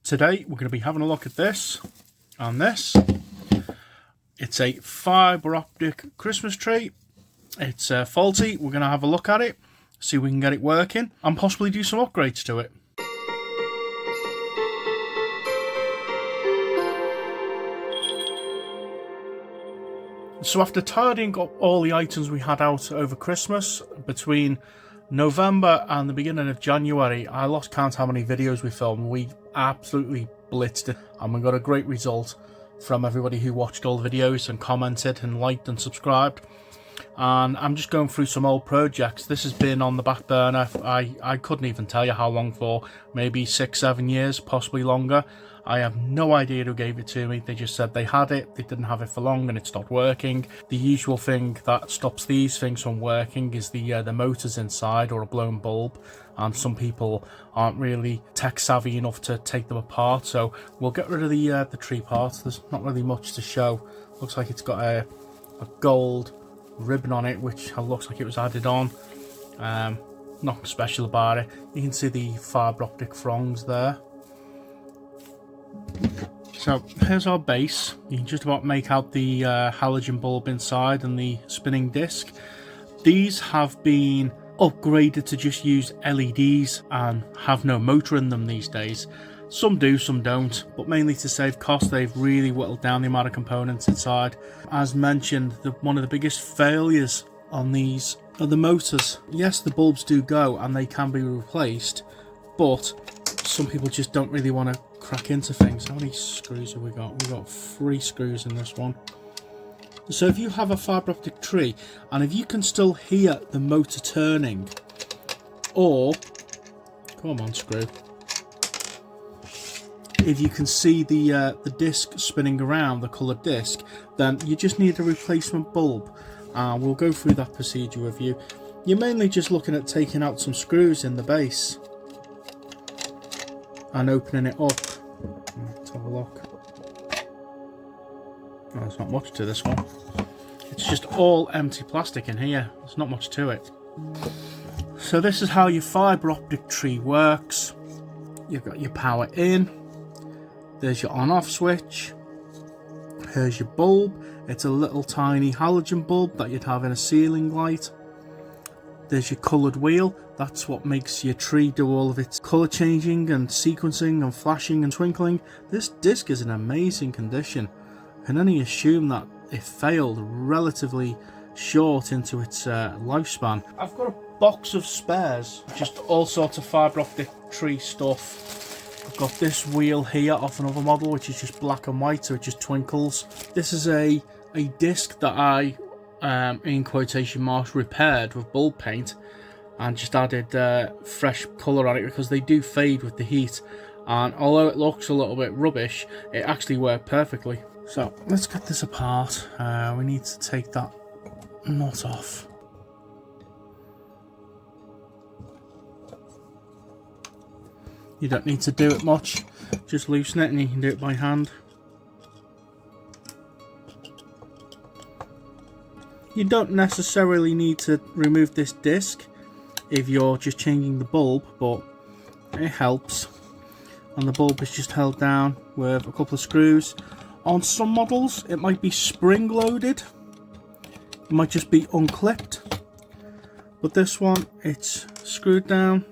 Today we're going to be having a look at this and this. It's a fibre optic Christmas tree. It's faulty. We're going to have a look at it, see if we can get it working and possibly do some upgrades to it. So after tidying up all the items we had out over Christmas, between November and the beginning of January, I lost count how many videos we filmed. We absolutely blitzed it and we got a great result from everybody who watched all the videos and commented and liked and subscribed. And I'm just going through some old projects. This has been on the back burner. I couldn't even tell you how long for, maybe 6-7 years, possibly longer. I have no idea who gave it to me. They just said they had it, they didn't have it for long and it stopped working. The usual thing that stops these things from working is the motors inside or a blown bulb, and some people aren't really tech savvy enough to take them apart, so we'll get rid of the tree parts. There's not really much to show. Looks like it's got a gold ribbon on it, which looks like it was added on. Nothing special about it. You can see the fibre optic thongs there. So here's our base. You can just about make out the halogen bulb inside and the spinning disc. These have been upgraded to just use LEDs and have no motor in them these days. Some do, some don't, but mainly to save cost, they've really whittled down the amount of components inside. As mentioned, one of the biggest failures on these are the motors. Yes, the bulbs do go and they can be replaced, but some people just don't really want to crack into things. How many screws have we got? We've got 3 screws in this one. So if you have a fibre optic tree and if you can still hear the motor turning, or come on screw, if you can see the disc spinning around, the coloured disc, then you just need a replacement bulb. We'll go through that procedure with you. You're mainly just looking at taking out some screws in the base and opening it up. Let's have a look. Oh, there's not much to this one. It's just all empty plastic in here. There's not much to it. So this is how your fibre optic tree works. You've got your power in. There's your on-off switch. Here's your bulb. It's a little tiny halogen bulb that you'd have in a ceiling light. There's your coloured wheel. That's what makes your tree do all of its colour changing and sequencing and flashing and twinkling. This disc is in amazing condition. I can only assume that it failed relatively short into its lifespan. I've got a box of spares, just all sorts of fibre optic tree stuff. I've got this wheel here off another model which is just black and white, so it just twinkles. This is a disc that I in quotation marks repaired with bulb paint and just added fresh colour on it because they do fade with the heat, and although it looks a little bit rubbish, it actually worked perfectly. So let's get this apart. We need to take that nut off. You don't need to do it much, just loosen it and you can do it by hand. You don't necessarily need to remove this disc if you're just changing the bulb, but it helps. And the bulb is just held down with a couple of screws. On some models it might be spring loaded, it might just be unclipped, but this one it's screwed down.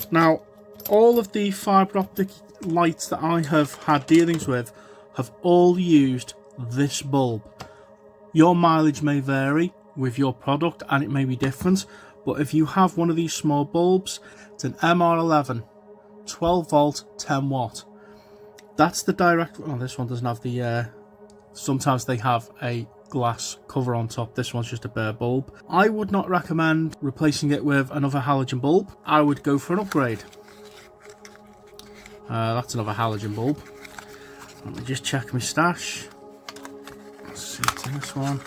Now all of the fibre optic lights that I have had dealings with have all used this bulb. Your mileage may vary with your product and it may be different, but if you have one of these small bulbs, it's an MR11, 12 volt, 10 watt. That's the direct. Oh, this one doesn't have the sometimes they have a glass cover on top. This one's just a bare bulb. I would not recommend replacing it with another halogen bulb. I would go for an upgrade. That's another halogen bulb. Let me just check my stash. Let's see, it's in this one.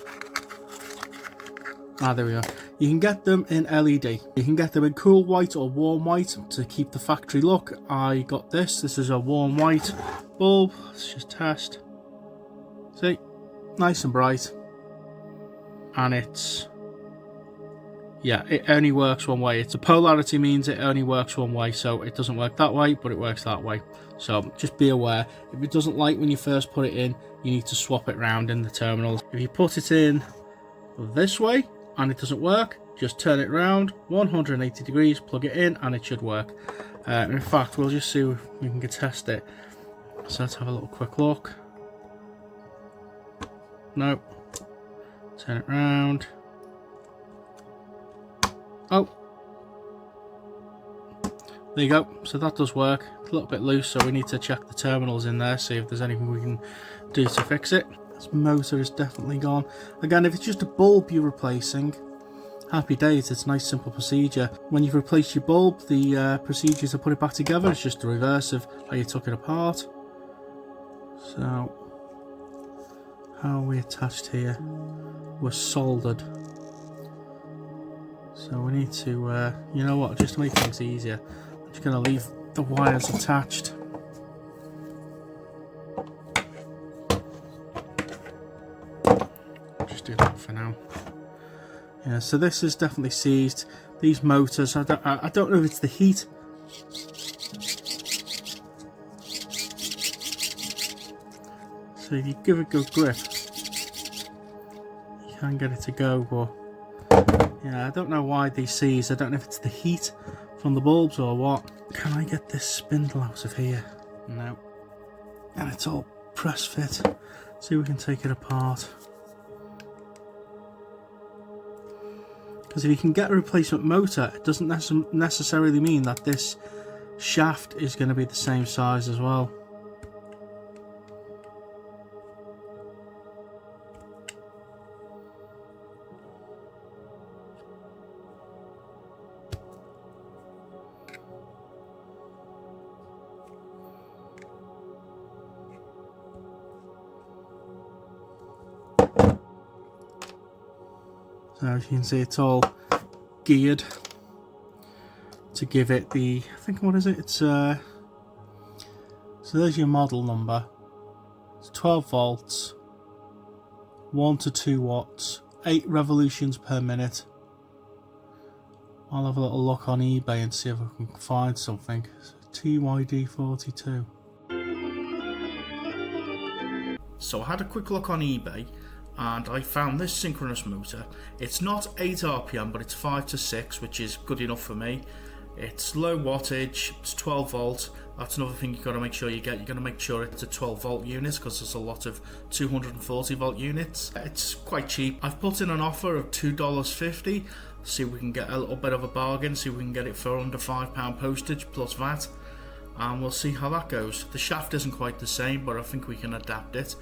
Ah, there we go. You can get them in LED. You can get them in cool white or warm white to keep the factory look. I got this. This is a warm white bulb. Let's just test. See? Nice and bright. And it's yeah, it only works one way. It's a polarity, means it only works one way, so it doesn't work that way, but it works that way. So just be aware, if it doesn't like when you first put it in, you need to swap it around in the terminals. If you put it in this way and it doesn't work, just turn it around 180 degrees, plug it in, and it should work. In fact, we'll just see if we can test it. So let's have a little quick look. Nope. Turn it around. Oh, there you go. So that does work. It's a little bit loose, so we need to check the terminals in there, see if there's anything we can do to fix it. This motor is definitely gone. Again, if it's just a bulb you're replacing, happy days, it's a nice simple procedure. When you've replaced your bulb, the procedure to put it back together is just the reverse of how you took it apart. So, how are we attached here? We're soldered. So we need to, you know what, just to make things easier, I'm just going to leave the wires attached. Just do that for now. Yeah, so this is definitely seized. These motors, I don't know if it's the heat. So if you give it a good grip, you can get it to go, but yeah, I don't know why they seize. I don't know if it's the heat from the bulbs or what. Can I get this spindle out of here? No. And it's all press fit. See if we can take it apart. Because if you can get a replacement motor, it doesn't necessarily mean that this shaft is going to be the same size as well. So as you can see, it's all geared to give it the, I think, what is it? It's so there's your model number. It's 12 volts, 1 to 2 watts, 8 revolutions per minute. I'll have a little look on eBay and see if I can find something. TYD42. So I had a quick look on eBay and I found this synchronous motor. It's not 8 RPM, but it's 5 to 6, which is good enough for me. It's low wattage, it's 12 volt. That's another thing you've got to make sure you get. You're going to make sure it's a 12 volt unit because there's a lot of 240 volt units. It's quite cheap. I've put in an offer of $2.50. See if we can get a little bit of a bargain, see if we can get it for under £5 postage plus VAT, and we'll see how that goes. The shaft isn't quite the same, but I think we can adapt it.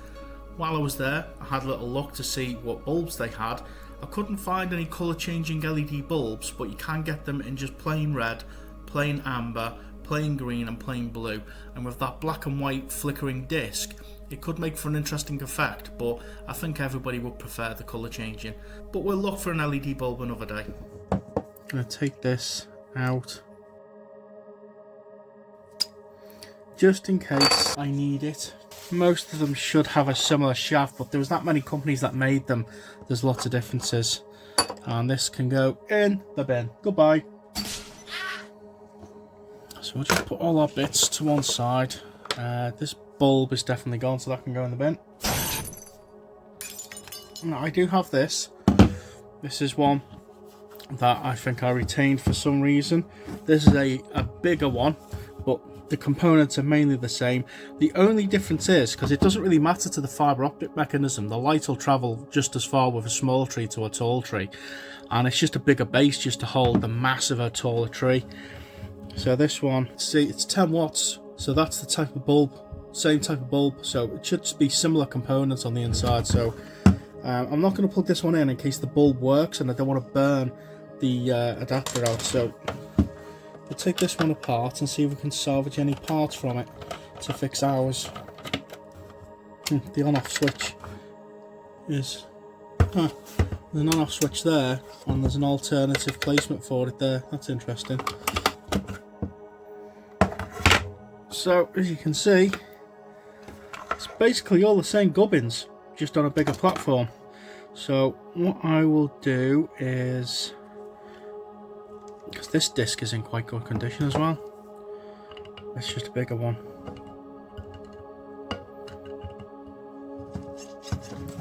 While I was there, I had a little look to see what bulbs they had. I couldn't find any colour changing LED bulbs, but you can get them in just plain red, plain amber, plain green and plain blue, and with that black and white flickering disc, it could make for an interesting effect, but I think everybody would prefer the colour changing. But we'll look for an LED bulb another day. I'm going to take this out just in case I need it. Most of them should have a similar shaft, but there was that many companies that made them. There's lots of differences. And this can go in the bin. Goodbye. So we'll just put all our bits to one side. This bulb is definitely gone, so that can go in the bin. Now I do have this. This is one that I think I retained for some reason. This is a bigger one, but the components are mainly the same. The only difference is, because it doesn't really matter to the fibre optic mechanism, the light will travel just as far with a small tree to a tall tree, and it's just a bigger base just to hold the mass of a taller tree. So this one, see, it's 10 watts, so that's the type of bulb, same type of bulb, so it should be similar components on the inside. So I'm not going to plug this one in case the bulb works and I don't want to burn the adapter out. So we'll take this one apart and see if we can salvage any parts from it to fix ours. The on-off switch is, there's an on-off switch there, and there's an alternative placement for it there. That's interesting. So as you can see, it's basically all the same gubbins, just on a bigger platform. So what I will do is because this disc is in quite good condition as well. It's just a bigger one.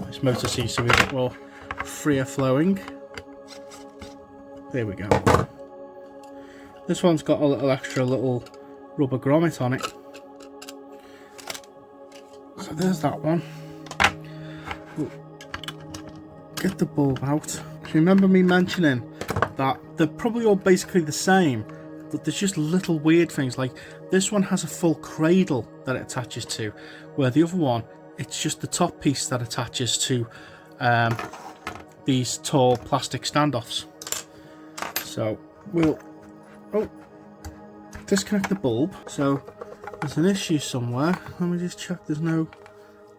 This motor seems to be a bit more freer flowing. There we go. This one's got a little extra little rubber grommet on it. So there's that one. We'll get the bulb out. Remember me mentioning that they're probably all basically the same, but there's just little weird things, like this one has a full cradle that it attaches to, where the other one, it's just the top piece that attaches to these tall plastic standoffs. So we'll disconnect the bulb. So there's an issue somewhere. Let me just check there's no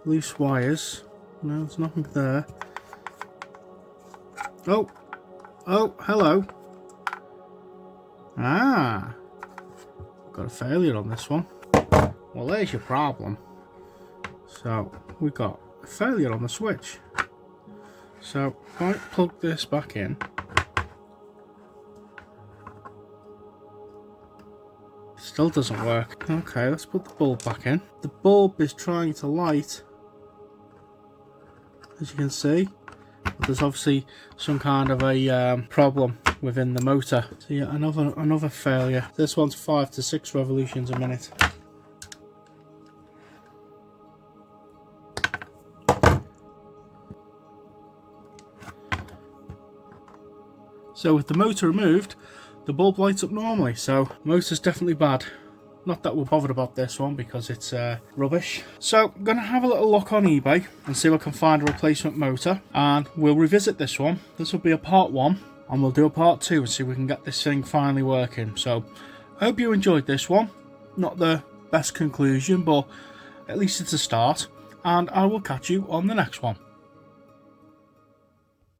loose wires. No, there's nothing there. Oh, hello. Ah, got a failure on this one. Well, there's your problem. So we've got a failure on the switch. So if I plug this back in, still doesn't work. Okay, let's put the bulb back in. The bulb is trying to light, as you can see, but there's obviously some kind of a problem within the motor. So yeah, another failure. This one's 5 to 6 revolutions a minute. So with the motor removed, the bulb lights up normally, so motor's definitely bad. Not that we're bothered about this one because it's rubbish. So I'm going to have a little look on eBay and see if I can find a replacement motor, and we'll revisit this one. This will be a part 1, and we'll do a part 2 and see if we can get this thing finally working. So I hope you enjoyed this one. Not the best conclusion, but at least it's a start, and I will catch you on the next one.